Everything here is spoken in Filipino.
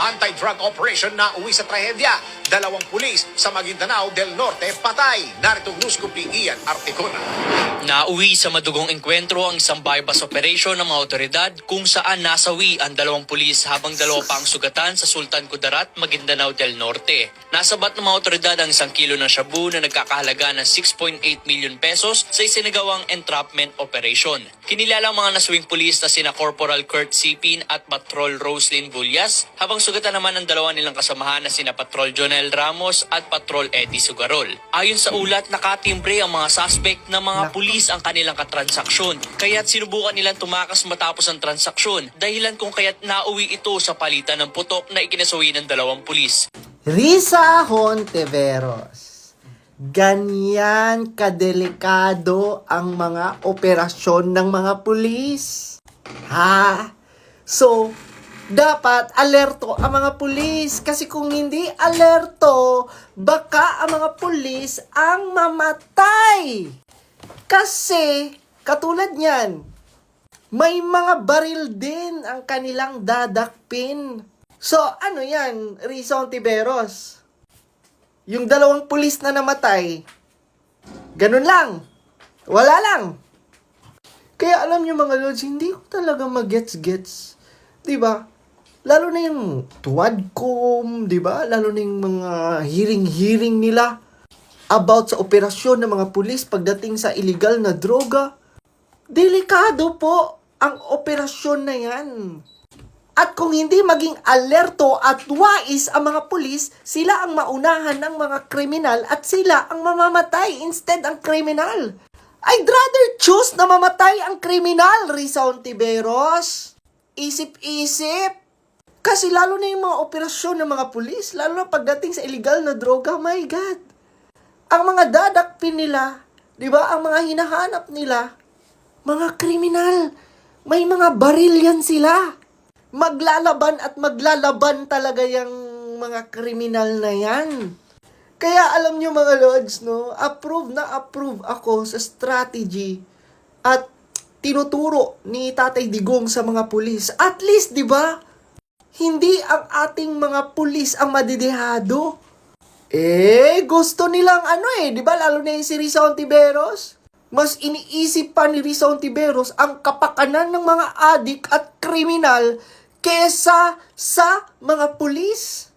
Anti-drug operation na uwi sa trahedya. 2 pulis sa Maguindanao del Norte patay. Narito ang news group ni Ian Articona. Nauwi sa madugong engkwentro ang isang bypass operation ng mga otoridad kung saan nasawi ang 2 pulis habang 2 pa ang sugatan sa Sultan Kudarat, Maguindanao del Norte. Nasabat ng mga otoridad ang 1 kilo ng shabu na nagkakahalaga ng 6.8 million pesos sa isinagawang entrapment operation. Kinilala ang mga nasawing pulis na sina Corporal Kurt Sipin at Patrol Roslyn Bullas, habang sugatan naman ang 2 nilang kasamahan na sina Patrol Jonel Ramos at Patrol Eddie Sugarol. Ayon sa ulat, nakatimbre ang mga suspect na mga pulis ang kanilang katransaksyon, kaya't sinubukan nilang tumakas matapos ang transaksyon, dahilan kung kaya't nauwi ito sa palitan ng putok na ikinasawi ng 2 pulis. Risa Hontiveros, ganyan kadelikado ang mga operasyon ng mga pulis. Ha? So, dapat alerto ang mga pulis. Kasi kung hindi alerto, baka ang mga pulis ang mamatay. Kasi, katulad niyan, may mga baril din ang kanilang dadakpin. So, ano yan, Risa Hontiveros? Yung 2 pulis na namatay, ganun lang. Wala lang. Kaya alam nyo mga lods, hindi ko talaga mag-gets-gets. Diba? Lalo na yung Tuwadcom, diba? Lalo na yung mga hearing nila about sa operasyon ng mga pulis pagdating sa illegal na droga. Delikado po ang operasyon na yan. At kung hindi maging alerto at wais ang mga pulis, sila ang maunahan ng mga kriminal at sila ang mamamatay instead ang kriminal. I'd rather choose na mamatay ang kriminal, Risa Hontiveros. Isip-isip. Kasi lalo na yung mga operasyon ng mga pulis, lalo na pagdating sa illegal na droga, my God. Ang mga dadakpin nila, di ba, ang mga hinahanap nila, mga kriminal, may mga baril yan sila. Maglalaban at maglalaban talaga yung mga kriminal na yan. Kaya alam nyo mga lords, no, approve ako sa strategy at tinuturo ni Tatay Digong sa mga pulis. At least, di ba, hindi ang ating mga pulis ang madidehado. Gusto nilang di ba, lalo na yung si Risa Hontiveros. Mas iniisip pa ni Risa Hontiveros ang kapakanan ng mga adik at kriminal kesa sa mga pulis.